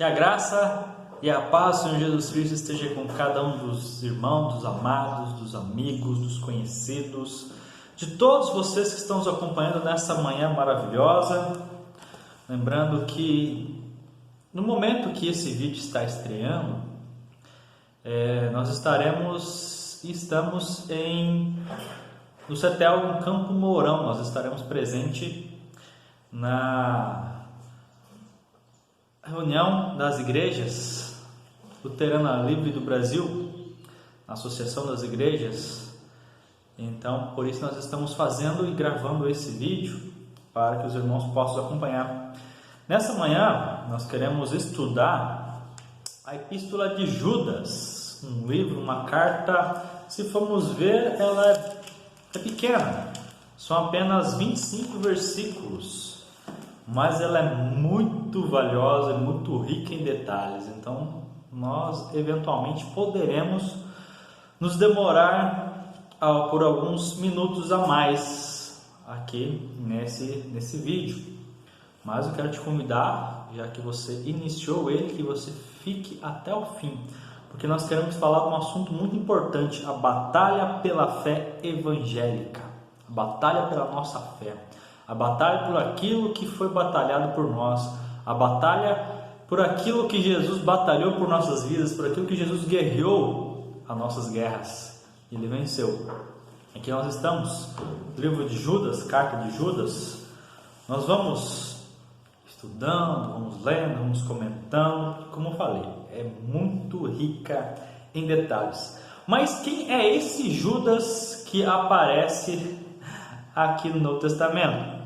Que a graça e a paz do Senhor Jesus Cristo esteja com cada um dos irmãos, dos amados, dos amigos, dos conhecidos, de todos vocês que estão nos acompanhando nessa manhã maravilhosa. Lembrando que no momento que esse vídeo está estreando, nós estamos no CETEL em Campo Mourão. Nós estaremos presentes na reunião das igrejas Luterana Livre do Brasil, a Associação das Igrejas. Então, por isso nós estamos fazendo e gravando esse vídeo para que os irmãos possam acompanhar. Nessa manhã, nós queremos estudar a Epístola de Judas, um livro, uma carta. Se formos ver, ela é pequena, são apenas 25 versículos, mas ela é muito valiosa, muito rica em detalhes. Então, nós eventualmente poderemos nos demorar por alguns minutos a mais aqui nesse vídeo. Mas eu quero te convidar, já que você iniciou ele, que você fique até o fim, porque nós queremos falar de um assunto muito importante: a batalha pela fé evangélica, a batalha pela nossa fé, a batalha por aquilo que foi batalhado por nós, a batalha por aquilo que Jesus batalhou por nossas vidas, por aquilo que Jesus guerreou as nossas guerras. Ele venceu. Aqui nós estamos, livro de Judas, carta de Judas. Nós vamos estudando, vamos lendo, vamos comentando. Como eu falei, é muito rica em detalhes. Mas quem é esse Judas que aparece aqui no Novo Testamento?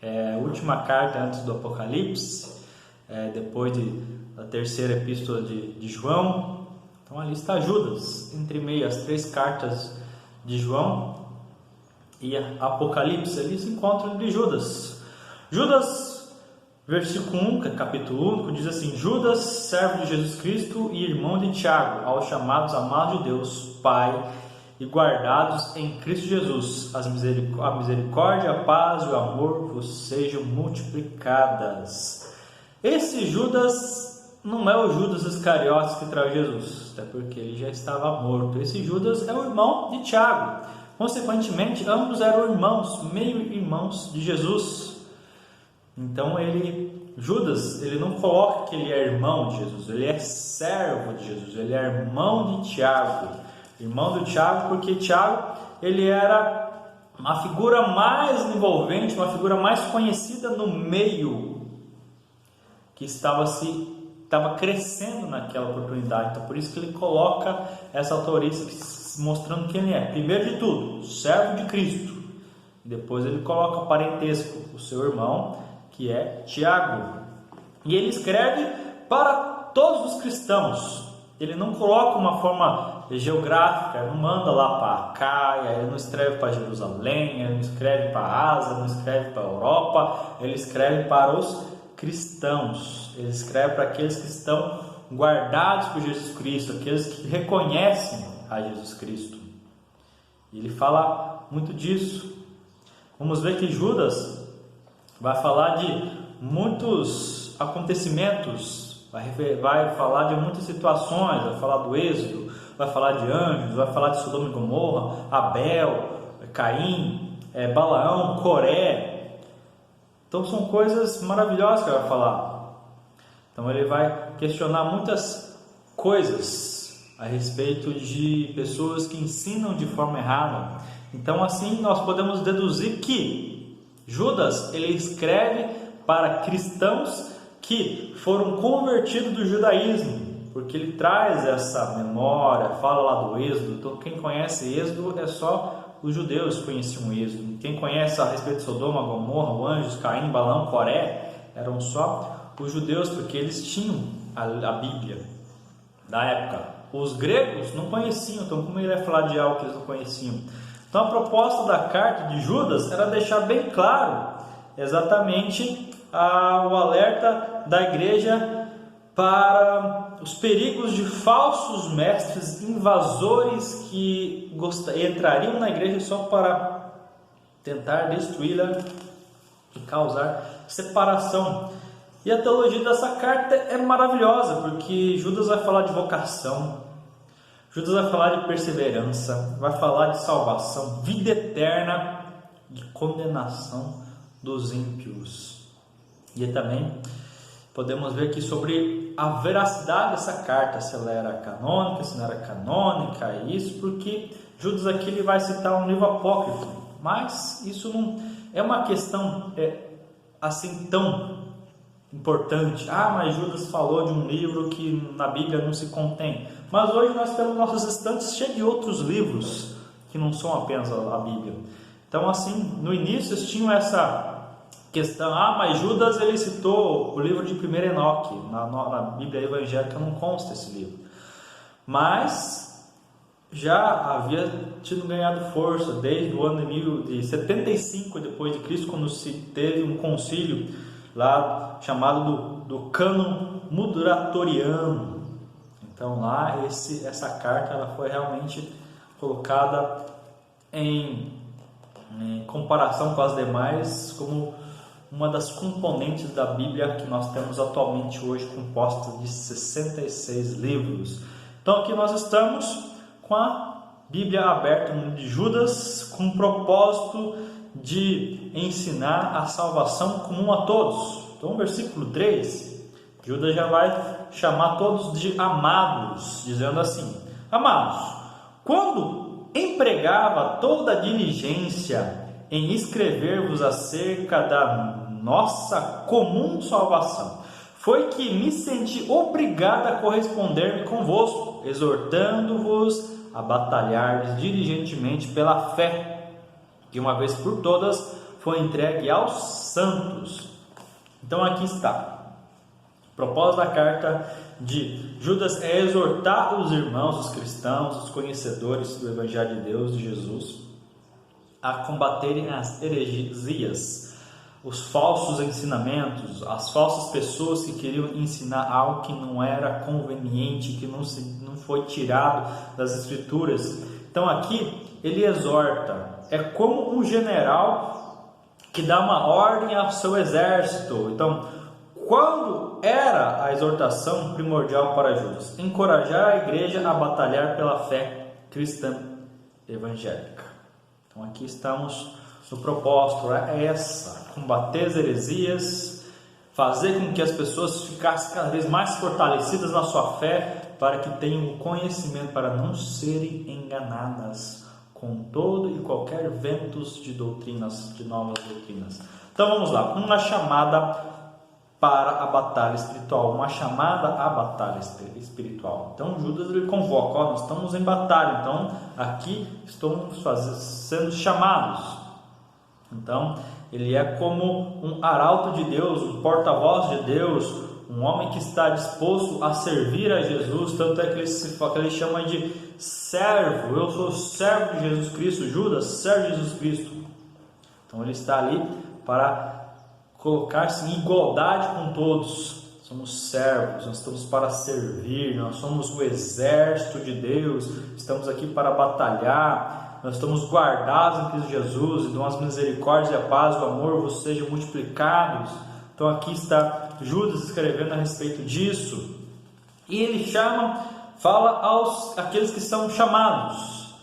É a última carta antes do Apocalipse, depois da terceira epístola de João. Então ali está Judas, entre meio as três cartas de João e Apocalipse. Ali se encontra de Judas. Judas, versículo 1, capítulo 1, diz assim: Judas, servo de Jesus Cristo e irmão de Tiago, aos chamados amados de Deus, Pai, e guardados em Cristo Jesus, a misericórdia, a paz e o amor vos sejam multiplicadas. Esse Judas não é o Judas Iscariotes que traiu Jesus, até porque ele já estava morto. Esse Judas é o irmão de Tiago. Consequentemente, ambos eram irmãos, meio-irmãos de Jesus. Então Judas, ele não coloca que ele é irmão de Jesus, ele é servo de Jesus, ele é irmão de Tiago. Irmão do Tiago, porque Tiago, ele era uma figura mais envolvente, uma figura mais conhecida no meio que estava crescendo naquela oportunidade. Então, por isso que ele coloca essa autoriza mostrando quem ele é. Primeiro de tudo, servo de Cristo. Depois ele coloca parentesco, o seu irmão, que é Tiago. E ele escreve para todos os cristãos. Ele não coloca uma forma geográfica, ele não manda lá para a Caia, ele não escreve para Jerusalém, ele não escreve para a Ásia, não escreve para a Europa, ele escreve para os cristãos. Ele escreve para aqueles que estão guardados por Jesus Cristo, aqueles que reconhecem a Jesus Cristo. E ele fala muito disso. Vamos ver que Judas vai falar de muitos acontecimentos, vai falar de muitas situações, vai falar do Êxodo, vai falar de anjos, vai falar de Sodoma e Gomorra, Abel, Caim, Balaão, Coré. Então são coisas maravilhosas que ele vai falar. Então ele vai questionar muitas coisas a respeito de pessoas que ensinam de forma errada. Então assim nós podemos deduzir que Judas, ele escreve para cristãos que foram convertidos do judaísmo, porque ele traz essa memória, fala lá do Êxodo. Então quem conhece Êxodo é só os judeus que conheciam o Êxodo. Quem conhece a respeito de Sodoma, Gomorra, os anjos, Caim, Balaão, Coré, eram só os judeus, porque eles tinham a Bíblia da época. Os gregos não conheciam, então como ele vai falar de algo que eles não conheciam? Então a proposta da carta de Judas era deixar bem claro exatamente o alerta da igreja para os perigos de falsos mestres invasores que entrariam na igreja só para tentar destruí-la e causar separação. E a teologia dessa carta é maravilhosa, porque Judas vai falar de vocação, Judas vai falar de perseverança, vai falar de salvação, vida eterna e condenação dos ímpios. E também podemos ver aqui sobre a veracidade dessa carta, se ela era canônica, se não era canônica, isso porque Judas aqui ele vai citar um livro apócrifo, mas isso não é uma questão assim tão importante. Mas Judas falou de um livro que na Bíblia não se contém. Mas hoje nós temos nossos estantes cheios de outros livros que não são apenas a Bíblia. Então, assim, no início eles tinham essa questão, mas Judas ele citou o livro de 1 Enoque, na Bíblia evangélica não consta esse livro. Mas já havia tido ganhado força desde o ano de 75 depois de Cristo, quando se teve um concílio lá chamado do Cânon Muratoriano. Então lá essa carta ela foi realmente colocada em comparação com as demais como uma das componentes da Bíblia que nós temos atualmente hoje, composta de 66 livros. Então aqui nós estamos com a Bíblia aberta no livro de Judas, com o propósito de ensinar a salvação comum a todos. Então, no versículo 3, Judas já vai chamar todos de amados, dizendo assim: amados, quando empregava toda a diligência em escrever-vos acerca da nossa comum salvação, foi que me senti obrigado a corresponder-me convosco, exortando-vos a batalhar diligentemente pela fé, que uma vez por todas foi entregue aos santos. Então aqui está. O propósito da carta de Judas é exortar os irmãos, os cristãos, os conhecedores do Evangelho de Deus, de Jesus, a combaterem as heresias, os falsos ensinamentos, as falsas pessoas que queriam ensinar algo que não era conveniente, que não foi tirado das Escrituras. Então aqui ele exorta, é como um general que dá uma ordem ao seu exército. Então, quando era a exortação primordial para Judas? Encorajar a igreja a batalhar pela fé cristã evangélica. Então aqui estamos no propósito, é essa: combater as heresias, fazer com que as pessoas ficassem cada vez mais fortalecidas na sua fé, para que tenham o conhecimento, para não serem enganadas com todo e qualquer ventos de doutrinas, de novas doutrinas. Então vamos lá, uma chamada para a batalha espiritual, uma chamada à batalha espiritual. Então Judas ele convoca, nós estamos em batalha, então aqui estamos sendo chamados. Então ele é como um arauto de Deus, um porta-voz de Deus, um homem que está disposto a servir a Jesus. Tanto é que ele chama de servo. Eu sou servo de Jesus Cristo. Judas, servo de Jesus Cristo. Então ele está ali para colocar-se em igualdade com todos. Somos servos, nós estamos para servir, nós somos o exército de Deus, estamos aqui para batalhar, nós estamos guardados em Cristo Jesus, então as misericórdias e a paz, o amor vos sejam multiplicados. Então aqui está Judas escrevendo a respeito disso, e ele fala àqueles que são chamados.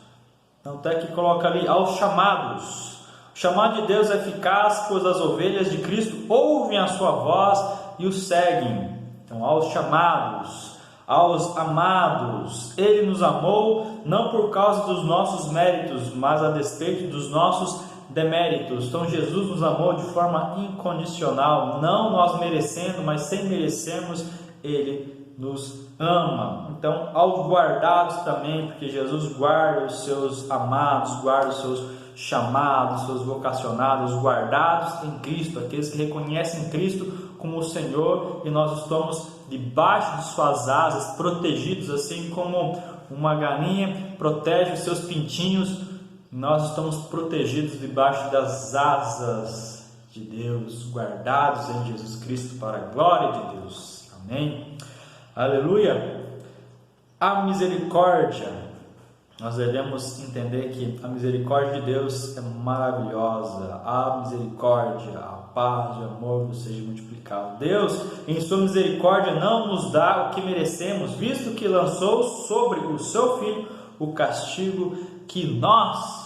Então até que coloca ali, aos chamados. O chamado de Deus é eficaz, pois as ovelhas de Cristo ouvem a sua voz e o seguem. Então aos chamados, aos amados, Ele nos amou não por causa dos nossos méritos, mas a despeito dos nossos deméritos. Então Jesus nos amou de forma incondicional, não nós merecendo, mas sem merecermos, Ele nos ama. Então aos guardados também, porque Jesus guarda os seus amados, guarda os seus chamados, seus vocacionados, guardados em Cristo, aqueles que reconhecem Cristo como o Senhor, e nós estamos debaixo de suas asas, protegidos, assim como uma galinha protege os seus pintinhos. Nós estamos protegidos debaixo das asas de Deus, guardados em Jesus Cristo para a glória de Deus. Amém? Aleluia! A misericórdia nós devemos entender que a misericórdia de Deus é maravilhosa. A misericórdia, a paz e o amor vos seja multiplicado. Deus, em sua misericórdia, não nos dá o que merecemos, visto que lançou sobre o seu Filho o castigo que nós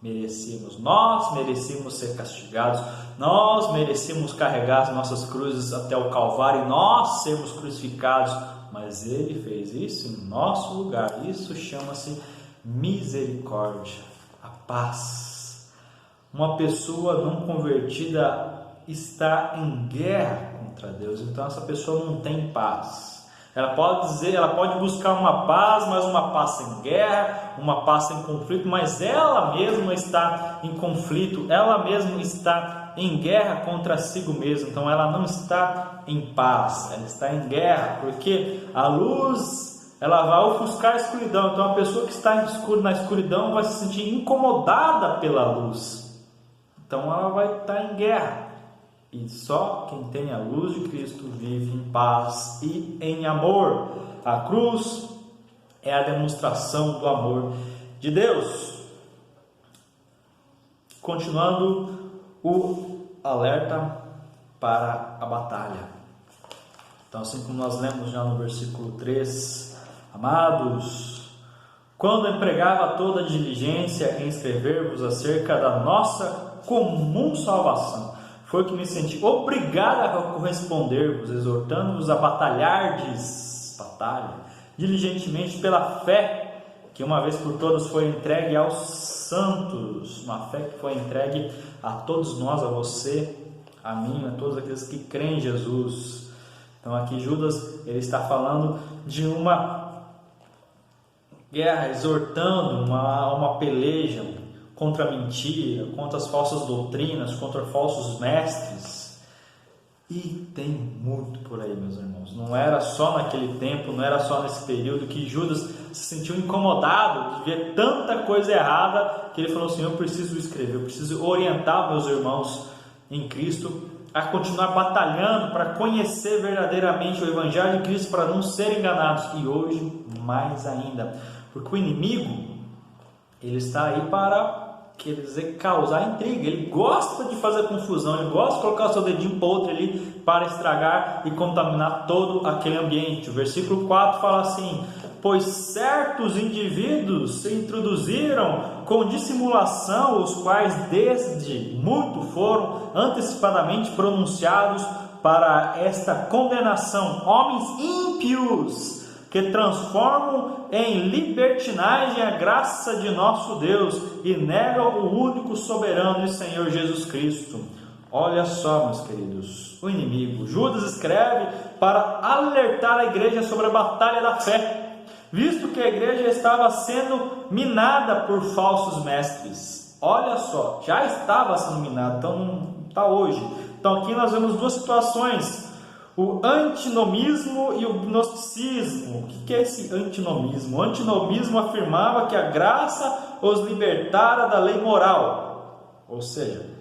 merecíamos. Nós merecíamos ser castigados, nós merecíamos carregar as nossas cruzes até o Calvário e nós sermos crucificados, mas Ele fez isso em nosso lugar. Isso chama-se misericórdia, a paz. Uma pessoa não convertida está em guerra contra Deus, então essa pessoa não tem paz. Ela pode buscar uma paz, mas uma paz sem guerra, uma paz sem conflito, mas ela mesma está em conflito, ela mesma está em guerra contra si mesma. Então ela não está em paz, ela está em guerra, porque a luz, ela vai ofuscar a escuridão. Então a pessoa que está na escuridão vai se sentir incomodada pela luz, então ela vai estar em guerra. E só quem tem a luz de Cristo vive em paz e em amor. A cruz é a demonstração do amor de Deus. Continuando o alerta para a batalha. Então, assim como nós lemos já no versículo 3, amados, quando empregava toda diligência em escrever-vos acerca da nossa comum salvação, foi que me senti obrigado a corresponder-vos, exortando-vos a batalhardes, diligentemente pela fé, que uma vez por todas foi entregue aos santos, uma fé que foi entregue a todos nós, a você, a mim, a todos aqueles que creem em Jesus. Então aqui Judas, ele está falando de uma guerra, exortando uma peleja contra a mentira, contra as falsas doutrinas, contra falsos mestres. E tem muito por aí, meus irmãos. Não era só naquele tempo, não era só nesse período que Judas se sentiu incomodado de ver tanta coisa errada, que ele falou assim: eu preciso escrever, eu preciso orientar meus irmãos em Cristo a continuar batalhando para conhecer verdadeiramente o Evangelho de Cristo, para não serem enganados. E hoje mais ainda, porque o inimigo, ele está aí para, quer dizer, causar intriga. Ele gosta de fazer confusão, ele gosta de colocar o seu dedinho para outro ali para estragar e contaminar todo aquele ambiente. O versículo 4 fala assim: pois certos indivíduos se introduziram com dissimulação, os quais desde muito foram antecipadamente pronunciados para esta condenação, homens ímpios, que transformam em libertinagem a graça de nosso Deus e negam o único soberano e Senhor Jesus Cristo. Olha só, meus queridos, o inimigo. Judas escreve para alertar a igreja sobre a batalha da fé, visto que a igreja estava sendo minada por falsos mestres. Olha só, já estava sendo minada, então não está hoje. Então aqui nós vemos duas situações: o antinomismo e o gnosticismo. O que é esse antinomismo? O antinomismo afirmava que a graça os libertara da lei moral. Ou seja,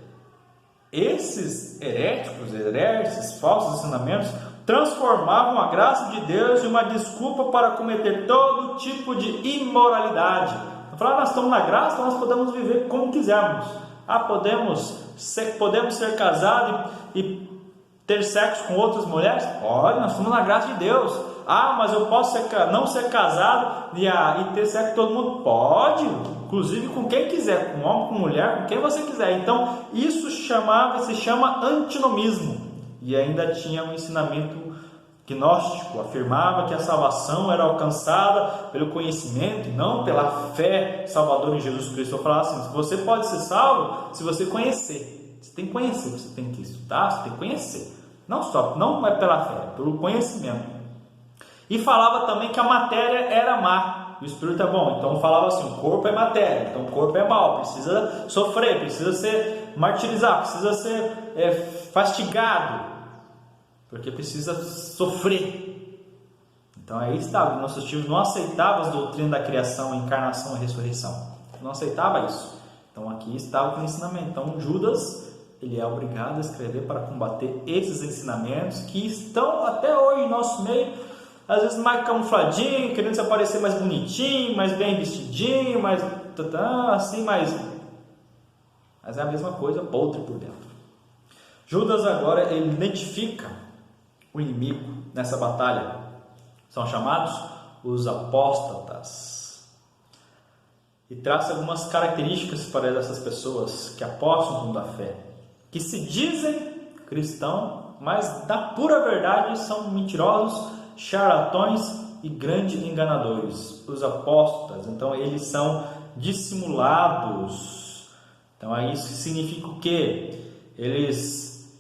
esses heréticos, esses falsos ensinamentos, transformavam a graça de Deus em uma desculpa para cometer todo tipo de imoralidade. Nós estamos na graça, nós podemos viver como quisermos. Podemos ser casados e ter sexo com outras mulheres? Olha, nós estamos na graça de Deus. Mas eu posso não ser casado e ter sexo com todo mundo? Pode, inclusive com quem quiser, com homem, com mulher, com quem você quiser. Então isso se chama antinomismo. E ainda tinha um ensinamento gnóstico, afirmava que a salvação era alcançada pelo conhecimento, não pela fé salvadora em Jesus Cristo. Eu falava assim: você pode ser salvo se você conhecer. Você tem que conhecer, você tem que estudar, você tem que conhecer. Não é pela fé, é pelo conhecimento. E falava também que a matéria era má, o espírito é bom. Então falava assim: o corpo é matéria, então o corpo é mau, precisa sofrer, precisa ser martirizado, precisa ser fastigado, porque precisa sofrer. Então aí estava, nossos tios não aceitavam as doutrinas da criação, encarnação e ressurreição, não aceitava isso. Então aqui estava o ensinamento. Então Judas, ele é obrigado a escrever para combater esses ensinamentos que estão até hoje em nosso meio, às vezes mais camufladinho, querendo se aparecer mais bonitinho, mais bem vestidinho, mais assim, mas é a mesma coisa, podre por dentro. Judas agora ele identifica o inimigo nessa batalha. São chamados os apóstatas. E traça algumas características para essas pessoas que apostam da fé, que se dizem cristãos, mas na pura verdade são mentirosos, charlatões e grandes enganadores. Os apóstatas, então eles são dissimulados. Então isso significa o quê?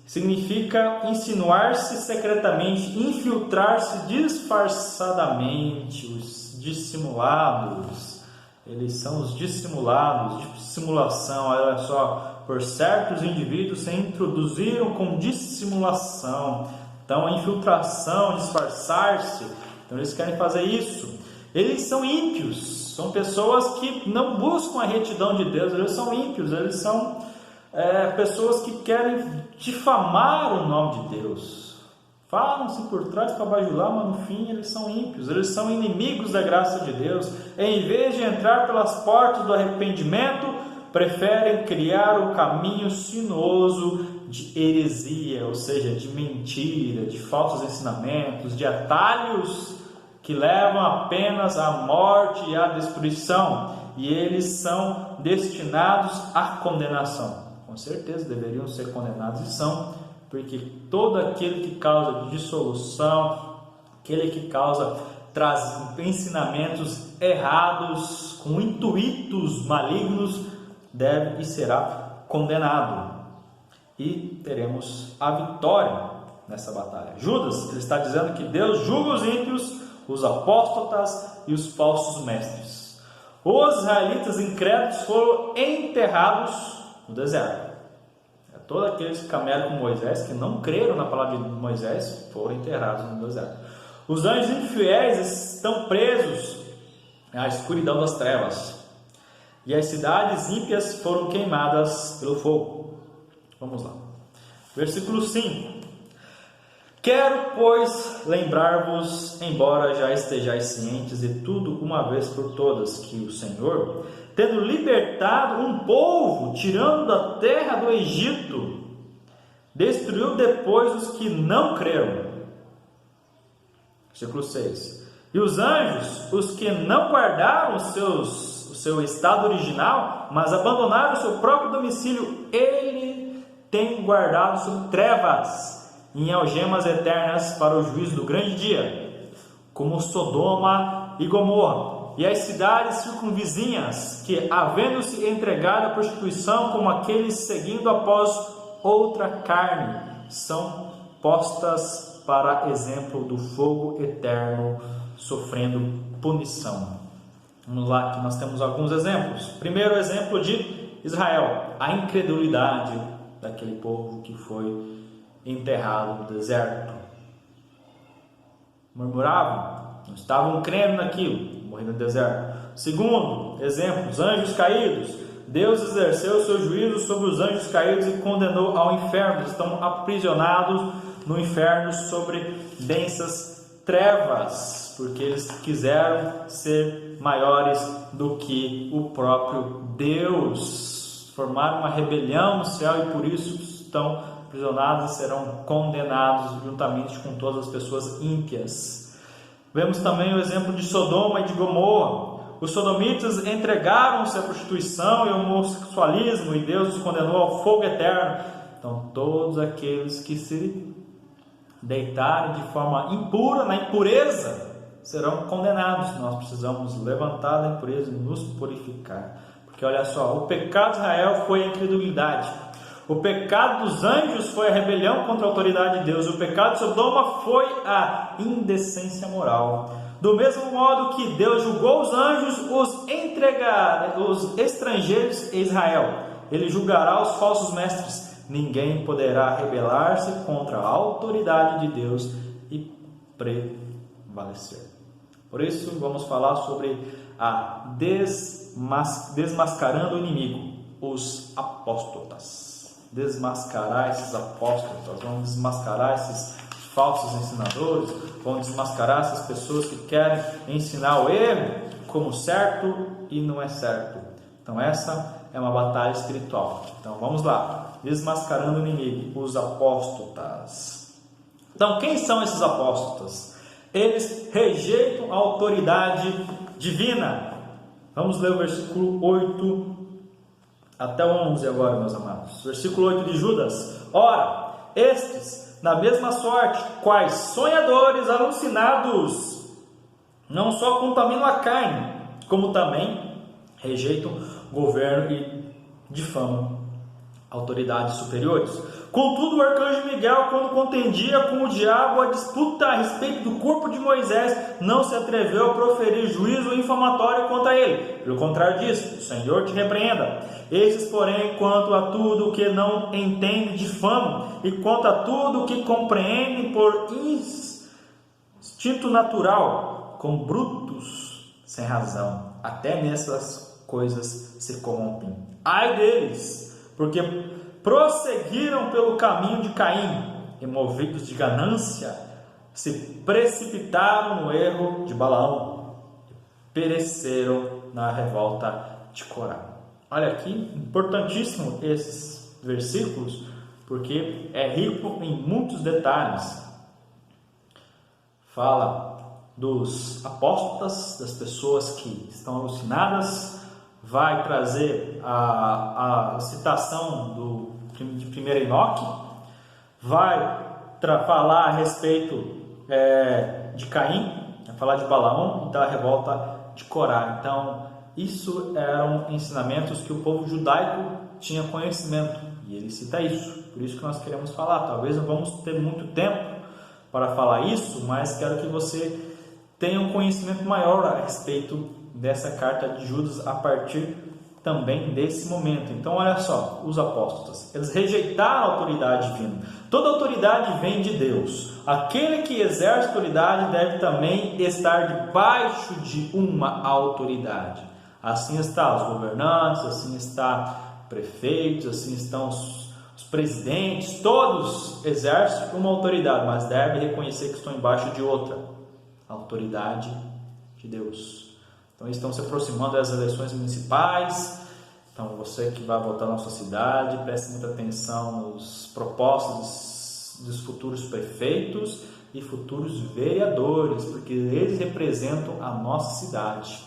Significa insinuar-se secretamente, infiltrar-se disfarçadamente. Os dissimulados, eles são os dissimulados, dissimulação, olha só, por certos indivíduos se introduziram com dissimulação. Então a infiltração, disfarçar-se, então eles querem fazer isso. Eles são ímpios, são pessoas que não buscam a retidão de Deus, eles são ímpios, eles são pessoas que querem difamar o nome de Deus. Falam-se por trás para bajular, mas no fim eles são ímpios, eles são inimigos da graça de Deus. Em vez de entrar pelas portas do arrependimento, preferem criar um caminho sinuoso de heresia, ou seja, de mentira, de falsos ensinamentos, de atalhos que levam apenas à morte e à destruição, e eles são destinados à condenação. Com certeza deveriam ser condenados e são, porque todo aquele que causa dissolução, aquele que traz ensinamentos errados, com intuitos malignos, deve e será condenado. E teremos a vitória nessa batalha. Judas, ele está dizendo que Deus julga os ímpios, os apóstatas e os falsos mestres. Os israelitas incrédulos foram enterrados no deserto. Todos aqueles que caminharam com Moisés, que não creram na palavra de Moisés, foram enterrados no deserto. Os anjos infiéis estão presos à escuridão das trevas. E as cidades ímpias foram queimadas pelo fogo. Vamos lá. Versículo 5. Quero, pois, lembrar-vos, embora já estejais cientes de tudo uma vez por todas, que o Senhor, tendo libertado um povo, tirando da terra do Egito, destruiu depois os que não creram. Versículo 6. E os anjos, os que não guardaram o seu estado original, mas abandonaram o seu próprio domicílio, ele tem guardado sob trevas, em algemas eternas para o juízo do grande dia, como Sodoma e Gomorra, e as cidades circunvizinhas, que, havendo-se entregado à prostituição, como aqueles seguindo após outra carne, são postas para exemplo do fogo eterno, sofrendo punição. Vamos lá, que nós temos alguns exemplos. Primeiro exemplo de Israel, a incredulidade daquele povo que foi enterrado no deserto. Murmuravam, não estavam crendo naquilo, morrendo no deserto. Segundo exemplo, os anjos caídos. Deus exerceu o seu juízo sobre os anjos caídos e condenou ao inferno. Eles estão aprisionados no inferno sobre densas trevas, porque eles quiseram ser maiores do que o próprio Deus. Formaram uma rebelião no céu e por isso estão aprisionados e serão condenados juntamente com todas as pessoas ímpias. Vemos também o exemplo de Sodoma e de Gomorra. Os sodomitas entregaram-se à prostituição e ao homossexualismo e Deus os condenou ao fogo eterno. Então todos aqueles que se deitarem de forma impura, na impureza, serão condenados. Nós precisamos levantar da impureza e nos purificar. Porque olha só, o pecado de Israel foi a incredulidade. O pecado dos anjos foi a rebelião contra a autoridade de Deus. O pecado de Sodoma foi a indecência moral. Do mesmo modo que Deus julgou os anjos, os estrangeiros em Israel, Ele julgará os falsos mestres. Ninguém poderá rebelar-se contra a autoridade de Deus e prevalecer. Por isso, vamos falar sobre a desmascarando o inimigo, os apóstatas. Desmascarar esses apóstolos, vamos desmascarar esses falsos ensinadores, vão desmascarar essas pessoas que querem ensinar o erro como certo e não é certo. Então essa é uma batalha espiritual. Então vamos lá, desmascarando o inimigo, os apóstatas. Então quem são esses apóstatas? Eles rejeitam a autoridade divina. Vamos ler o versículo 8 até o 11 agora, meus amados. Versículo 8 de Judas. Ora, estes, na mesma sorte, quais sonhadores alucinados, não só contaminam a carne, como também rejeitam governo e difamam autoridades superiores. Contudo, o arcanjo Miguel, quando contendia com o diabo a disputa a respeito do corpo de Moisés, não se atreveu a proferir juízo infamatório contra ele. Pelo contrário disso, o Senhor te repreenda. Esses, porém, quanto a tudo o que não entende, difamam, e quanto a tudo o que compreendem por instinto natural, com brutos sem razão, até nessas coisas se corrompem. Ai deles, porque prosseguiram pelo caminho de Caim, e movidos de ganância, se precipitaram no erro de Balaão, e pereceram na revolta de Corá. Olha aqui, importantíssimo esses versículos, porque é rico em muitos detalhes. Fala dos apóstatas, das pessoas que estão alucinadas, vai trazer a citação de 1 Enoque, vai falar a respeito de Caim, vai falar de Balaão e da revolta de Corá. Então, isso eram ensinamentos que o povo judaico tinha conhecimento, e ele cita isso, por isso que nós queremos falar. Talvez não vamos ter muito tempo para falar isso, mas quero que você tenha um conhecimento maior a respeito dessa carta de Judas a partir também desse momento. Então olha só, os apóstolos, eles rejeitaram a autoridade divina. Toda autoridade vem de Deus. Aquele que exerce autoridade deve também estar debaixo de uma autoridade. Assim está os governantes, assim está prefeitos, assim estão os presidentes, todos exercem uma autoridade, mas devem reconhecer que estão embaixo de outra, a autoridade de Deus. Então estão se aproximando das eleições municipais. Então você que vai votar na sua cidade, preste muita atenção nos propostas dos futuros prefeitos e futuros vereadores, porque eles representam a nossa cidade.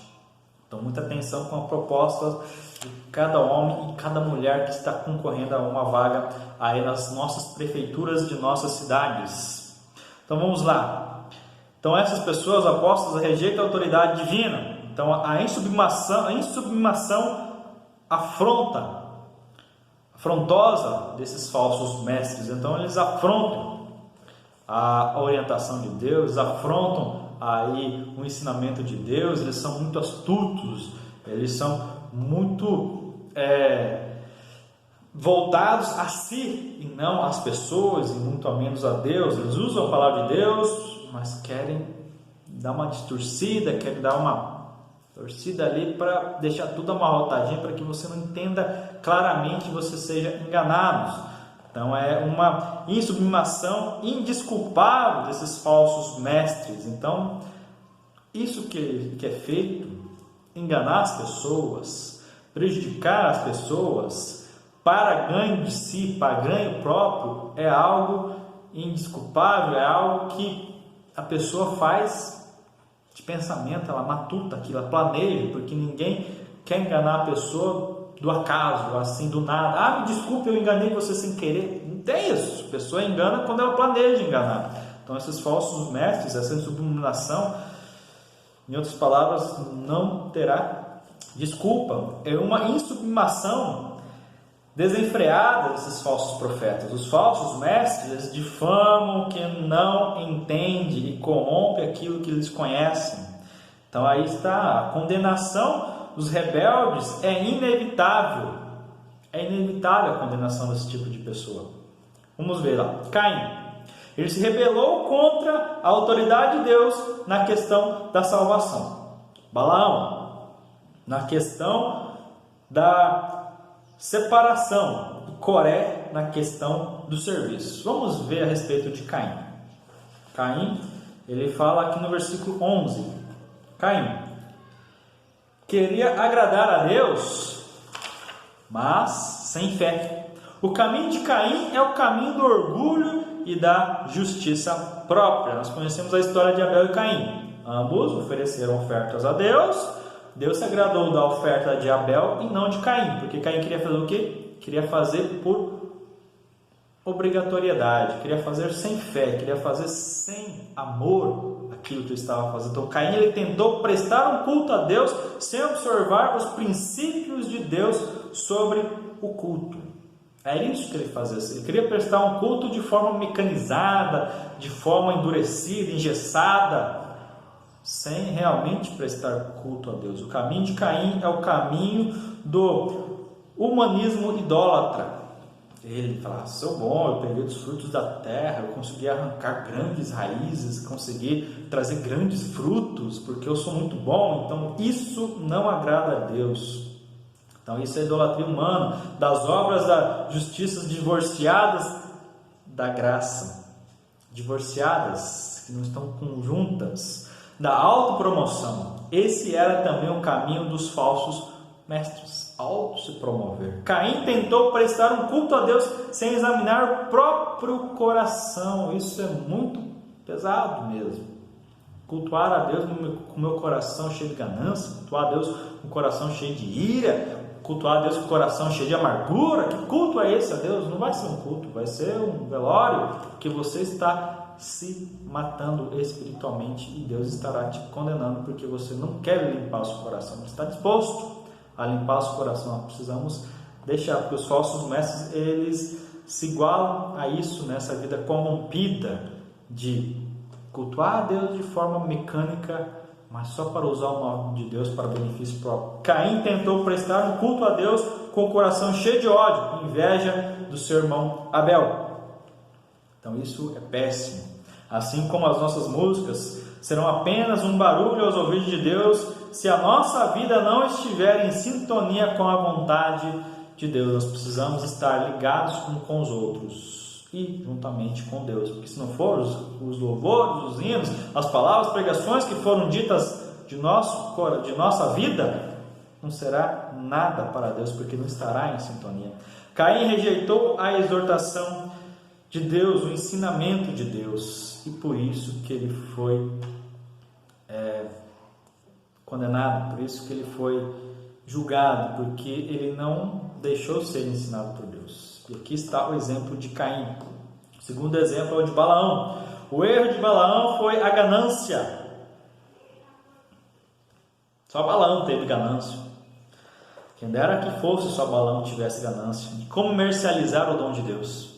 Então muita atenção com a proposta de cada homem e cada mulher que está concorrendo a uma vaga aí nas nossas prefeituras de nossas cidades. Então vamos lá. Então essas pessoas apóstolas rejeitam a autoridade divina. Então a insubmissação afrontosa desses falsos mestres. Então eles afrontam a orientação de Deus, afrontam aí o ensinamento de Deus. Eles são muito astutos, eles são muito voltados a si e não às pessoas, e muito menos a Deus. Eles usam a palavra de Deus, mas querem dar uma distorcida, querem dar uma torcida ali para deixar tudo amarrotadinho, para que você não entenda claramente e você seja enganado. Então é uma insubmissação indesculpável desses falsos mestres. Então isso que é feito, enganar as pessoas, prejudicar as pessoas para ganho de si, para ganho próprio, é algo indesculpável, é algo que a pessoa faz de pensamento, ela matuta aquilo, ela planeja, porque ninguém quer enganar a pessoa do acaso, assim, do nada. Me desculpe, eu enganei você sem querer. Não tem isso. A pessoa engana quando ela planeja enganar. Então esses falsos mestres, essa insubordinação, em outras palavras, não terá desculpa. É uma insubmissação desenfreada desses falsos profetas. Os falsos mestres difamam quem não entende e corrompe aquilo que eles conhecem. Então aí está a condenação dos rebeldes. É inevitável a condenação desse tipo de pessoa. Vamos ver lá. Caim, ele se rebelou contra a autoridade de Deus na questão da salvação. Balaão, na questão da separação, e Coré na questão do serviço. Vamos ver a respeito de Caim. Caim, ele fala aqui no versículo 11. Caim queria agradar a Deus, mas sem fé. O caminho de Caim é o caminho do orgulho e da justiça própria. Nós conhecemos a história de Abel e Caim. Ambos ofereceram ofertas a Deus. Deus se agradou da oferta de Abel e não de Caim, porque Caim queria fazer o quê? Queria fazer por obrigatoriedade, queria fazer sem fé, queria fazer sem amor aquilo que ele estava fazendo. Então Caim, ele tentou prestar um culto a Deus sem observar os princípios de Deus sobre o culto. É isso que ele fazia. Ele queria prestar um culto de forma mecanizada, de forma endurecida, engessada, sem realmente prestar culto a Deus. O caminho de Caim é o caminho do humanismo idólatra. Ele fala: sou bom, eu peguei dos frutos da terra, eu consegui arrancar grandes raízes, consegui trazer grandes frutos, porque eu sou muito bom. Então isso não agrada a Deus. Então isso é idolatria humana, das obras da justiça divorciadas da graça, divorciadas, que não estão conjuntas, da autopromoção. Esse era também o caminho dos falsos mestres, auto se promover. Caim tentou prestar um culto a Deus sem examinar o próprio coração. Isso é muito pesado mesmo. Cultuar a Deus com o meu coração cheio de ganância, cultuar a Deus com o coração cheio de ira, cultuar a Deus com o coração cheio de amargura. Que culto é esse a Deus? Não vai ser um culto, vai ser um velório, que você está se matando espiritualmente e Deus estará te condenando porque você não quer limpar o seu coração, não está disposto a limpar o seu coração. Nós precisamos deixar, porque os falsos mestres, eles se igualam a isso, nessa vida corrompida de cultuar a Deus de forma mecânica, mas só para usar o nome de Deus para benefício próprio. Caim tentou prestar um culto a Deus com o coração cheio de ódio, inveja do seu irmão Abel. Então isso é péssimo. Assim como as nossas músicas serão apenas um barulho aos ouvidos de Deus, se a nossa vida não estiver em sintonia com a vontade de Deus. Nós precisamos estar ligados com os outros e juntamente com Deus, porque se não for os louvores, os hinos, as palavras, as pregações que foram ditas de nossa vida, não será nada para Deus, porque não estará em sintonia. Caim rejeitou a exortação de Deus, o ensinamento de Deus, e por isso que ele foi condenado, por isso que ele foi julgado, porque ele não deixou ser ensinado por Deus. E aqui está o exemplo de Caim. O segundo exemplo é o de Balaão. O erro de Balaão foi a ganância. Só Balaão teve ganância. Quem dera que fosse só Balaão tivesse ganância de comercializar o dom de Deus.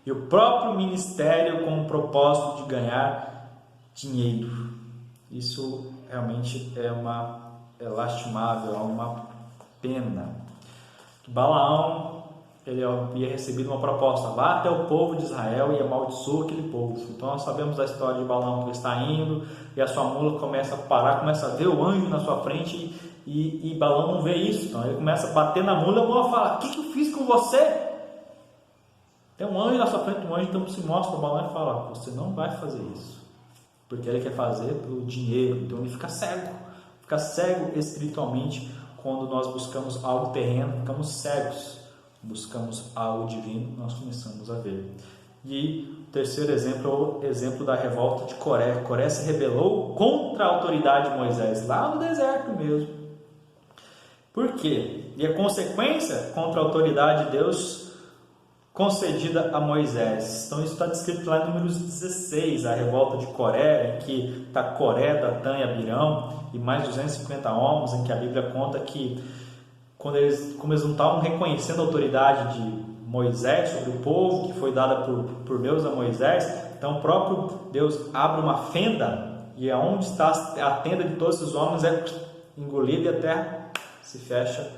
E o próprio ministério com o propósito de ganhar dinheiro. Isso realmente é lastimável, é uma pena. Balaão, ele havia recebido uma proposta: vá até o povo de Israel e amaldiçoa aquele povo. Então nós sabemos a história de Balaão, que ele está indo e a sua mula começa a parar, começa a ver o anjo na sua frente e Balaão não vê isso. Então ele começa a bater na mula e a mula fala: o que eu fiz com você? Tem um anjo na sua frente, um anjo então se mostra para Balaão e fala: você não vai fazer isso, porque ele quer fazer pelo dinheiro. Então ele fica cego espiritualmente. Quando nós buscamos algo terreno, ficamos cegos. Buscamos algo divino, nós começamos a ver. E o terceiro exemplo é o exemplo da revolta de Coré. Coré se rebelou contra a autoridade de Moisés, lá no deserto mesmo. Por quê? E a consequência contra a autoridade de Deus concedida a Moisés. Então isso está descrito lá em Números 16, a revolta de Coré, em que está Coré, Datã e Abirão, e mais 250 homens, em que a Bíblia conta que como eles não estavam reconhecendo a autoridade de Moisés sobre o povo, que foi dada por Deus a Moisés, então o próprio Deus abre uma fenda, e aonde está a tenda de todos os homens é engolida e a terra se fecha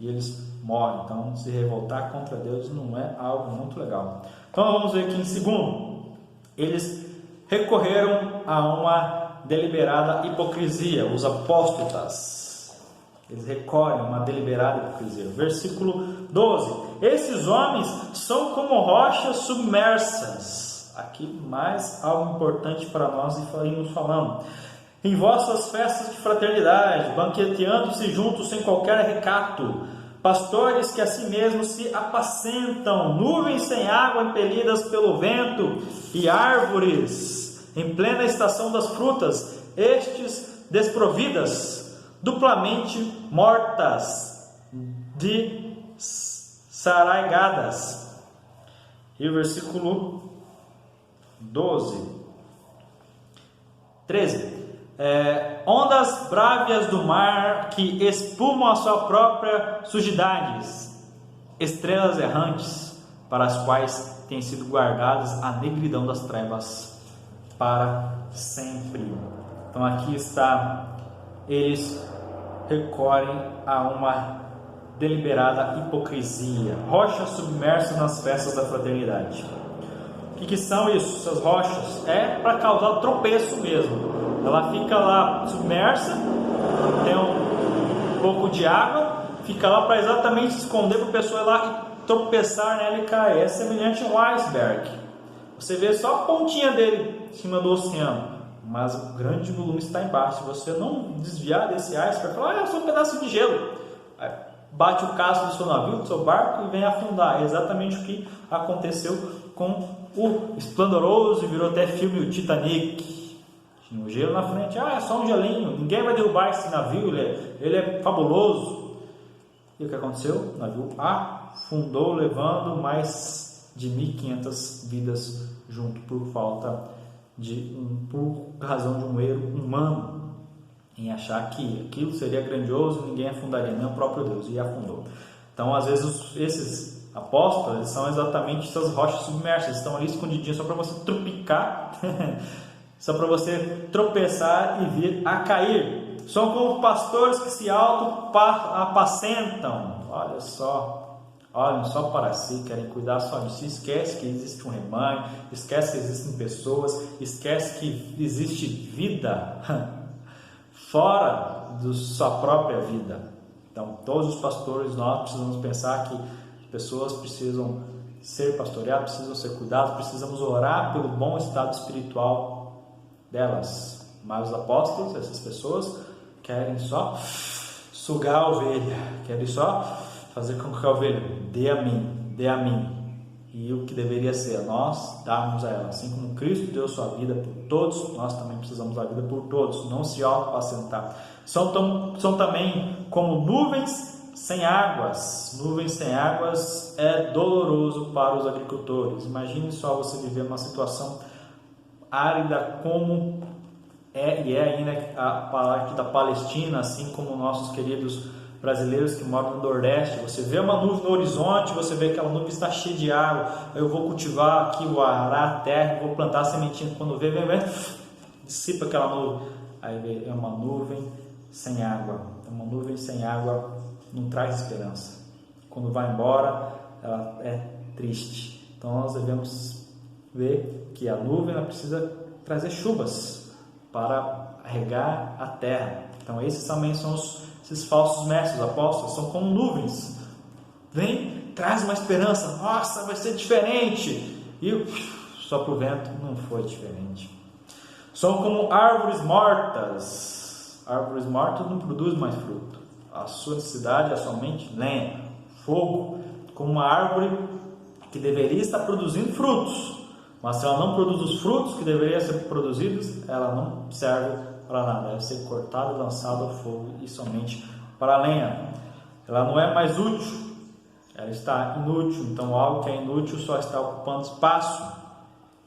e eles morrem. Então se revoltar contra Deus não é algo muito legal. Então vamos ver aqui em segundo, eles recorreram a uma deliberada hipocrisia, os apóstatas. Eles recorrem a uma deliberada hipocrisia. Versículo 12: esses homens são como rochas submersas, Aqui mais algo importante para nós e irmos falando. Em vossas festas de fraternidade, banqueteando-se juntos sem qualquer recato, pastores que a si mesmos se apacentam, nuvens sem água impelidas pelo vento, e árvores em plena estação das frutas, estes desprovidas, duplamente mortas, saraigadas. E o versículo 13. Ondas brávias do mar que espumam a sua própria sujidade, estrelas errantes para as quais têm sido guardadas a negridão das trevas para sempre. Então aqui está, eles recorrem a uma deliberada hipocrisia, rochas submersas nas festas da fraternidade. O que são isso? Essas rochas é para causar tropeço mesmo. Ela fica lá submersa, tem um pouco de água, fica lá para exatamente se esconder, para a pessoa ir lá e tropeçar nela e cair. É semelhante a um iceberg. Você vê só a pontinha dele em cima do oceano, mas o grande volume está embaixo. Se você não desviar desse iceberg, falar, é só um pedaço de gelo. Aí bate o casco do seu navio, do seu barco e vem afundar. É exatamente o que aconteceu com o esplendoroso e virou até filme, o Titanic. Tinha um gelo na frente, é só um gelinho, ninguém vai derrubar esse navio, ele é fabuloso. E o que aconteceu? O navio afundou, levando mais de 1.500 vidas junto por razão de um erro humano em achar que aquilo seria grandioso, ninguém afundaria, nem o próprio Deus, e afundou. Então, às vezes, esses apóstolos são exatamente essas rochas submersas, estão ali escondidinhas só para você tropicar, só para você tropeçar e vir a cair. São como pastores que se auto-apacentam. Olhem só para si, querem cuidar só de si, esquece que existe um rebanho, esquece que existem pessoas, esquece que existe vida fora da sua própria vida. Então, todos os pastores, nós precisamos pensar que pessoas precisam ser pastoreadas, precisam ser cuidadas, precisamos orar pelo bom estado espiritual delas. Mas os apóstolos, essas pessoas, querem só sugar a ovelha, querem só fazer com que a ovelha dê a mim. E o que deveria ser nós darmos a ela. Assim como Cristo deu sua vida por todos, nós também precisamos da vida por todos, não se auto-apacentar. São também como nuvens sem águas. Nuvens sem águas é doloroso para os agricultores. Imagine só você viver numa situação árida como é ainda a parte da Palestina, assim como nossos queridos brasileiros que moram no Nordeste. Você vê uma nuvem no horizonte, você vê que aquela nuvem está cheia de água. Eu vou cultivar aqui, vou arar a terra, vou plantar a sementinha. Quando vem, dissipa aquela nuvem. Aí é uma nuvem sem água. Uma nuvem sem água não traz esperança. Quando vai embora, ela é triste. Então nós devemos ver que a nuvem ela precisa trazer chuvas para regar a terra. Então esses também são esses falsos mestres, apóstolos, são como nuvens. Vem, traz uma esperança. Nossa, vai ser diferente. E só para o vento não foi diferente. São como árvores mortas. Árvores mortas não produzem mais fruto. A sua necessidade é somente lenha, fogo, como uma árvore que deveria estar produzindo frutos. Mas se ela não produz os frutos que deveriam ser produzidos, ela não serve para nada. Deve ser cortada e lançada ao fogo e somente para a lenha. Ela não é mais útil, ela está inútil. Então algo que é inútil só está ocupando espaço.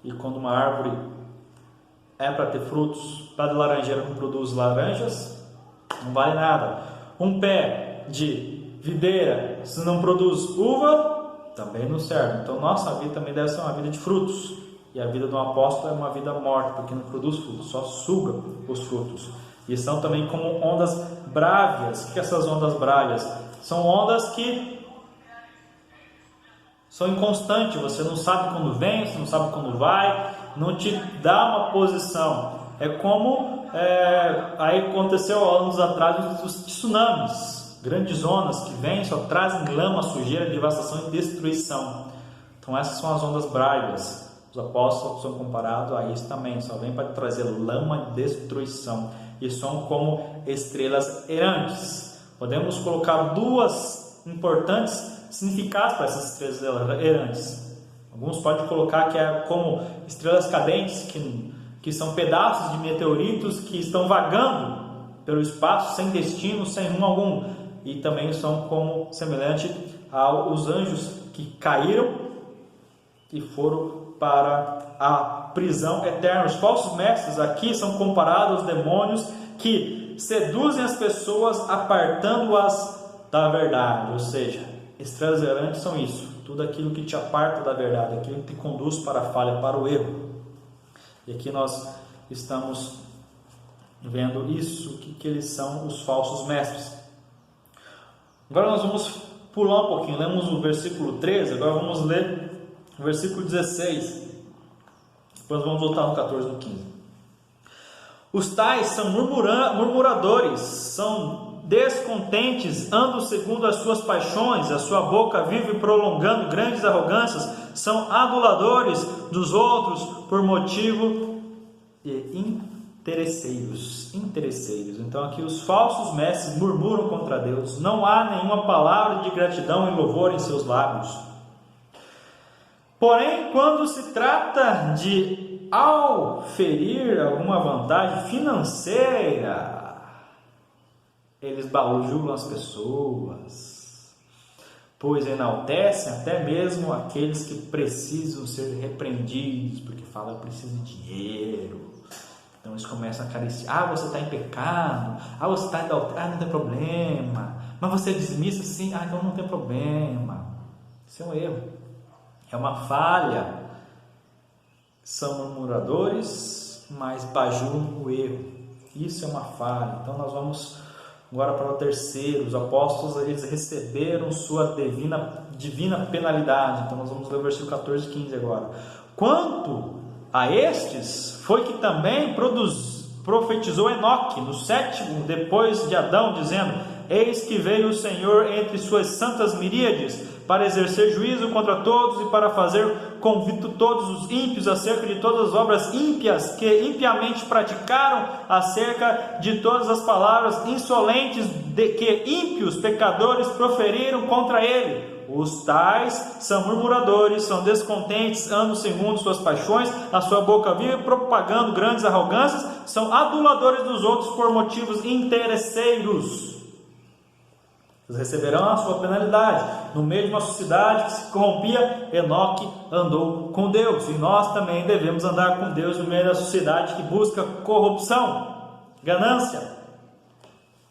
E quando uma árvore é para ter frutos, pé de laranjeira não produz laranjas, não vale nada. Um pé de videira, se não produz uva, também não serve. Então nossa vida também deve ser uma vida de frutos. E a vida do apóstolo é uma vida morta, porque não produz frutos, só suga os frutos. E são também como ondas brávias. O que essas ondas brávias? São ondas que são inconstantes. Você não sabe quando vem, você não sabe quando vai, não te dá uma posição. É como aí aconteceu há anos atrás os tsunamis, grandes ondas que vêm, só trazem lama, sujeira, devastação e destruição. Então essas são as ondas brávias. Os apóstolos são comparados a isso também, só vem para trazer lama de destruição e são como estrelas errantes. Podemos colocar duas importantes significados para essas estrelas errantes. Alguns podem colocar que é como estrelas cadentes, que são pedaços de meteoritos que estão vagando pelo espaço sem destino, sem rumo algum, e também são como semelhante aos anjos que caíram e foram para a prisão eterna. Os falsos mestres aqui são comparados aos demônios que seduzem as pessoas apartando-as da verdade. Ou seja, estrelas errantes são isso, tudo aquilo que te aparta da verdade, aquilo que te conduz para a falha, para o erro. E aqui nós estamos vendo isso, que eles são os falsos mestres. Agora nós vamos pular um pouquinho, lemos o versículo 13, agora vamos ler o versículo 16, depois vamos voltar no 14 e no 15. Os tais são murmuradores, são descontentes, andam segundo as suas paixões, a sua boca vive prolongando grandes arrogâncias, são aduladores dos outros por motivo de interesseiros. Então aqui os falsos mestres murmuram contra Deus, não há nenhuma palavra de gratidão e louvor em seus lábios. Porém, quando se trata de auferir alguma vantagem financeira, eles bajulam as pessoas, pois enaltecem até mesmo aqueles que precisam ser repreendidos, porque falam que precisam de dinheiro. Então eles começam a acariciar, você está em pecado, você está em adultério, não tem problema, mas você é dizimista, sim, então não tem problema. Isso é um erro, é uma falha. São murmuradores, mas bajulam o erro. Isso é uma falha. Então nós vamos agora para o terceiro. Os apóstolos, eles receberam sua divina penalidade. Então nós vamos ler o versículo 14 e 15 agora. Quanto a estes, foi que também profetizou Enoque, no sétimo, depois de Adão, dizendo: eis que veio o Senhor entre suas santas miríades, para exercer juízo contra todos e para fazer convicto todos os ímpios acerca de todas as obras ímpias que impiamente praticaram, acerca de todas as palavras insolentes que ímpios pecadores proferiram contra ele. Os tais são murmuradores, são descontentes, andam segundo suas paixões, a sua boca vive propagando grandes arrogâncias, são aduladores dos outros por motivos interesseiros. Eles receberão a sua penalidade. No meio de uma sociedade que se corrompia, Enoque andou com Deus, e nós também devemos andar com Deus no meio da sociedade que busca corrupção, ganância.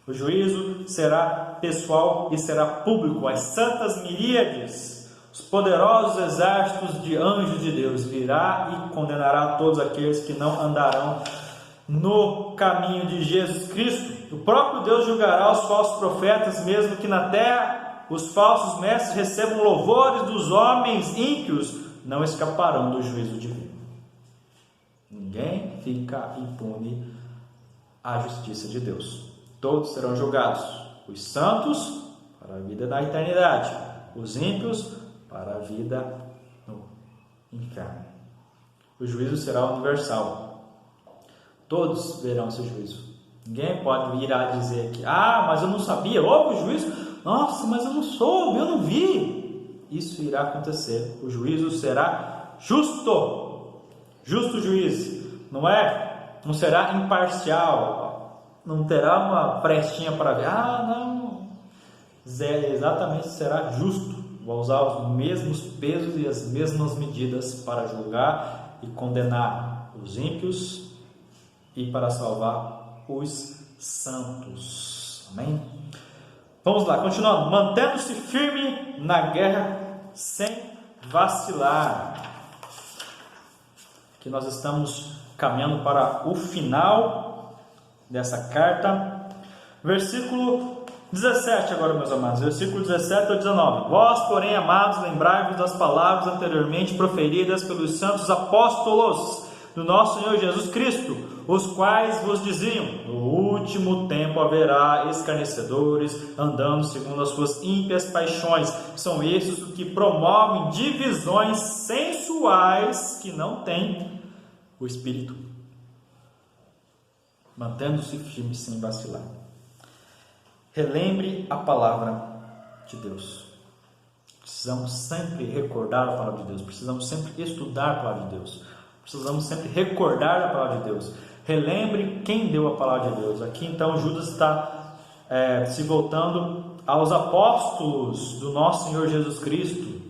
O juízo será pessoal e será público. As santas miríades, os poderosos exércitos de anjos de Deus virá e condenará todos aqueles que não andarão no caminho de Jesus Cristo. O próprio Deus julgará os falsos profetas, mesmo que na terra os falsos mestres recebam louvores dos homens ímpios, não escaparão do juízo divino. Ninguém fica impune à justiça de Deus. Todos serão julgados, os santos para a vida da eternidade, os ímpios para a vida no inferno. O juízo será universal. Todos verão esse juízo. Ninguém pode vir a dizer que, mas eu não sabia, houve o juízo? Nossa, mas eu não soube, eu não vi. Isso irá acontecer. O juízo será justo. Justo juízo. Não será imparcial. Não terá uma frestinha para ver. Não. Exatamente, será justo. Vai usar os mesmos pesos e as mesmas medidas para julgar e condenar os ímpios e para salvar os santos. Amém? Vamos lá, continuando. Mantendo-se firme na guerra sem vacilar. Aqui nós estamos caminhando para o final dessa carta. Versículo 17 agora, meus amados. Versículo 17 ao 19. Vós, porém, amados, lembrai-vos das palavras anteriormente proferidas pelos santos apóstolos do nosso Senhor Jesus Cristo, os quais vos diziam: no último tempo haverá escarnecedores, andando segundo as suas ímpias paixões. São esses os que promovem divisões sensuais que não têm o Espírito, mantendo-se firme sem vacilar. Relembre a palavra de Deus. Precisamos sempre recordar a palavra de Deus, precisamos sempre estudar a palavra de Deus, precisamos sempre recordar a palavra de Deus. Relembre quem deu a palavra de Deus. Aqui então Judas está se voltando aos apóstolos do nosso Senhor Jesus Cristo,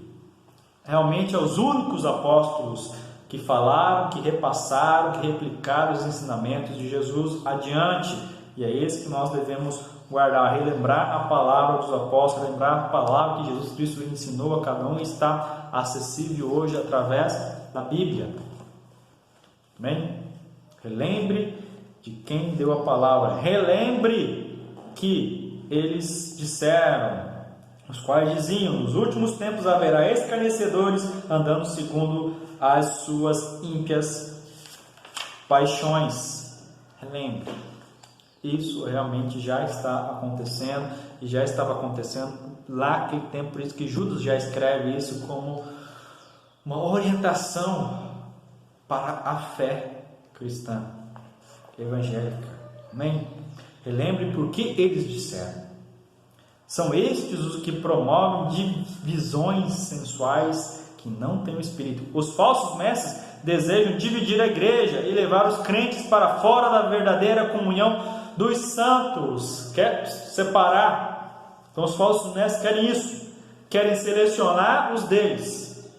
realmente aos únicos apóstolos que falaram, que repassaram, que replicaram os ensinamentos de Jesus adiante, e é esse que nós devemos guardar, relembrar a palavra dos apóstolos, lembrar a palavra que Jesus Cristo ensinou a cada um, está acessível hoje através da Bíblia. Amém? Relembre de quem deu a palavra, relembre que eles disseram, os quais diziam: nos últimos tempos haverá escarnecedores, andando segundo as suas ímpias paixões. Relembre. Isso realmente já está acontecendo, e já estava acontecendo lá naquele tempo, por isso que Judas já escreve isso como uma orientação para a fé cristã, evangélica. Amém? Relembre por que eles disseram. São estes os que promovem divisões sensuais que não têm o Espírito. Os falsos mestres desejam dividir a igreja e levar os crentes para fora da verdadeira comunhão dos santos. Quer separar. Então os falsos mestres querem isso, querem selecionar os deles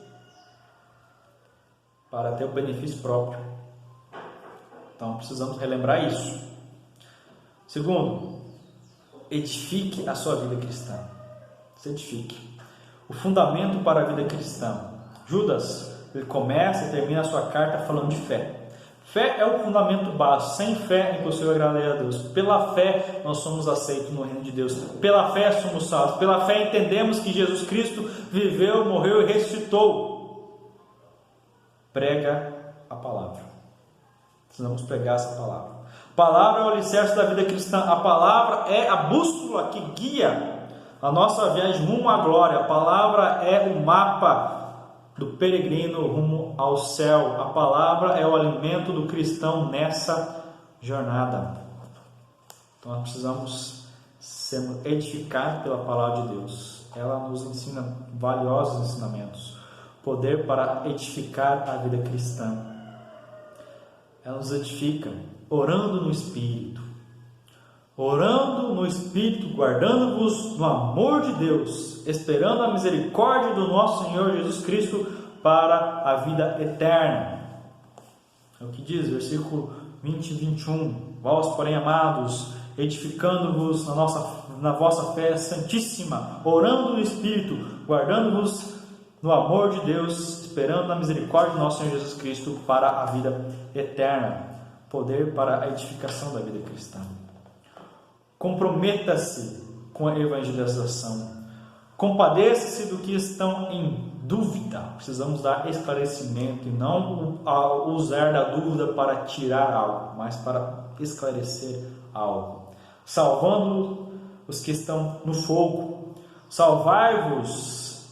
para ter o benefício próprio. Então precisamos relembrar isso. Segundo, edifique a sua vida cristã. Se edifique. O fundamento para a vida cristã. Judas, ele começa e termina a sua carta falando de fé. Fé é o fundamento básico. Sem fé é impossível agradar a Deus. Pela fé nós somos aceitos no reino de Deus. Pela fé somos salvos. Pela fé entendemos que Jesus Cristo viveu, morreu e ressuscitou. Prega a palavra. Precisamos pregar essa palavra. A palavra é o alicerce da vida cristã. A palavra é a bússola que guia a nossa viagem rumo à glória. A palavra é o mapa do peregrino rumo ao céu. A palavra é o alimento do cristão nessa jornada. Então nós precisamos ser edificados pela palavra de Deus. Ela nos ensina valiosos ensinamentos. Poder para edificar a vida cristã. Ela nos edifica orando no Espírito. Orando no Espírito, guardando-vos no amor de Deus, esperando a misericórdia do nosso Senhor Jesus Cristo para a vida eterna. É o que diz, versículo 20 e 21. Vós, porém, amados, edificando-vos na vossa fé santíssima, orando no Espírito, guardando-vos no amor de Deus, esperando a misericórdia do nosso Senhor Jesus Cristo para a vida eterna. Poder para a edificação da vida cristã. Comprometa-se com a evangelização. Compadeça-se do que estão em dúvida. Precisamos dar esclarecimento e não usar da dúvida para tirar algo, mas para esclarecer algo. Salvando os que estão no fogo. Salvai-vos,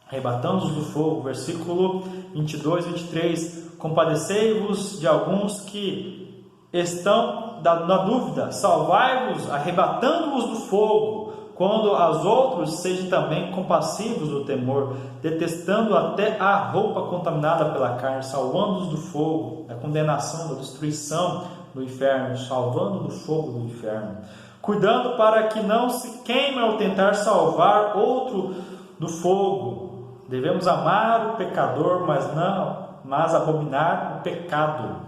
arrebatando-os do fogo. Versículo 22 e 23. Compadecei-vos de alguns que estão na dúvida, salvai-vos, arrebatando-vos do fogo, quando aos outros sejam também compassivos do temor, detestando até a roupa contaminada pela carne, salvando-os do fogo, da condenação, da destruição do inferno, salvando do fogo do inferno, cuidando para que não se queime ao tentar salvar outro do fogo. Devemos amar o pecador, mas abominar o pecado,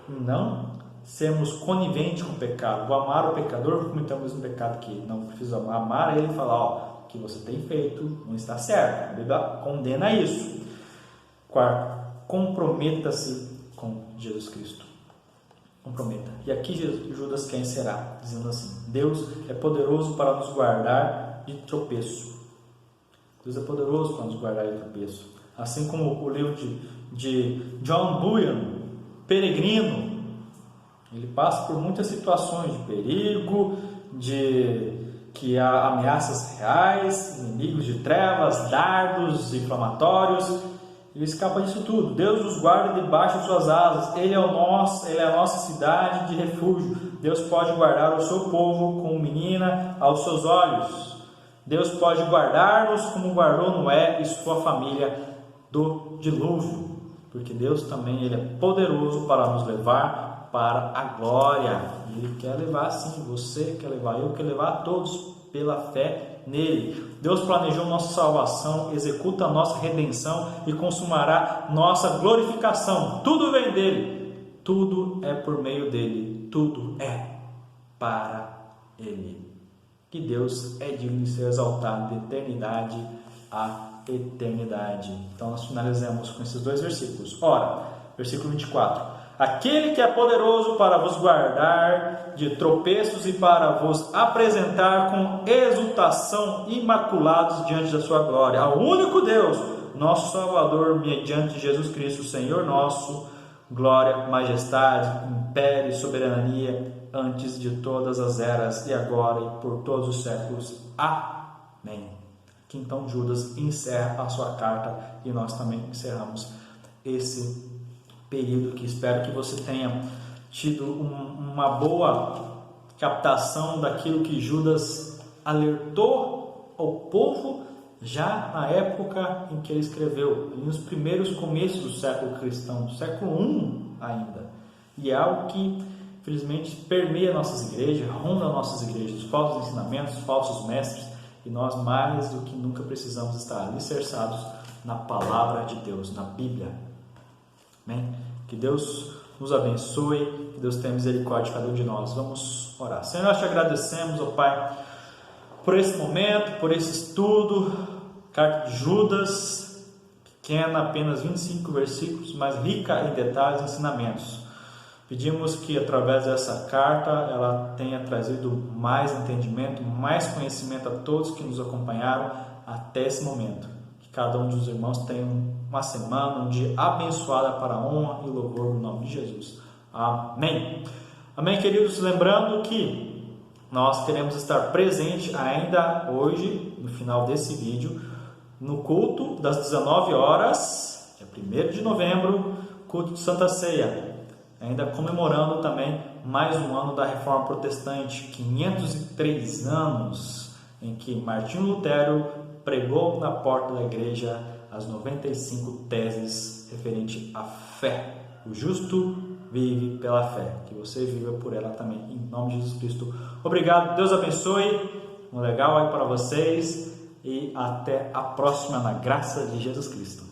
não sermos coniventes com o pecado. Vou amar o pecador porque cometemos o mesmo pecado que ele. Não preciso amar ele e falar, o que você tem feito não está certo. A Bíblia condena isso. Quarto, comprometa-se com Jesus Cristo. Comprometa. E aqui Judas quem será? Dizendo assim, Deus é poderoso para nos guardar de tropeço. Deus é poderoso para nos guardar de tropeço. Assim como o livro de John Bunyan, Peregrino, Ele passa por muitas situações de perigo, que há ameaças reais, inimigos de trevas, dardos inflamatórios. Ele escapa disso tudo. Deus nos guarda debaixo de suas asas. Ele é a nossa cidade de refúgio. Deus pode guardar o seu povo como menina aos seus olhos. Deus pode guardar-nos como guardou Noé e sua família do dilúvio. Porque Deus também ele é poderoso para nos levar para a glória. Ele quer levar sim, você quer levar, eu quero levar todos pela fé nele. Deus planejou nossa salvação, executa a nossa redenção e consumará nossa glorificação. Tudo vem dele, tudo é por meio dele, tudo é para ele. Que Deus é digno de ser exaltado de eternidade a eternidade. Então nós finalizamos com esses dois versículos. Ora, versículo 24. Aquele que é poderoso para vos guardar de tropeços e para vos apresentar com exultação imaculados diante da sua glória. Ao único Deus, nosso Salvador, mediante Jesus Cristo, Senhor nosso, glória, majestade, império e soberania, antes de todas as eras e agora e por todos os séculos. Amém. Aqui então Judas encerra a sua carta e nós também encerramos esse período, que espero que você tenha tido uma boa captação daquilo que Judas alertou ao povo já na época em que ele escreveu, nos primeiros começos do século cristão, do século I ainda. E é algo que, infelizmente, permeia nossas igrejas, ronda nossas igrejas, falsos ensinamentos, falsos mestres, e nós mais do que nunca precisamos estar alicerçados na palavra de Deus, na Bíblia. Amém? Que Deus nos abençoe, que Deus tenha misericórdia de cada um de nós. Vamos orar. Senhor, nós te agradecemos, ó Pai, por esse momento, por esse estudo, carta de Judas, pequena, apenas 25 versículos, mas rica em detalhes e ensinamentos. Pedimos que através dessa carta ela tenha trazido mais entendimento, mais conhecimento a todos que nos acompanharam até esse momento. Que cada um dos irmãos tenha uma semana, um dia abençoado para a honra e louvor no nome de Jesus. Amém. Amém, queridos. Lembrando que nós queremos estar presente ainda hoje, no final desse vídeo, no culto das 19 horas, dia 1º de novembro, culto de Santa Ceia. Ainda comemorando também mais um ano da Reforma Protestante, 503 anos em que Martinho Lutero pregou na porta da igreja as 95 teses referente à fé. O justo vive pela fé, que você viva por ela também, em nome de Jesus Cristo. Obrigado, Deus abençoe, um legal aí para vocês e até a próxima, na graça de Jesus Cristo.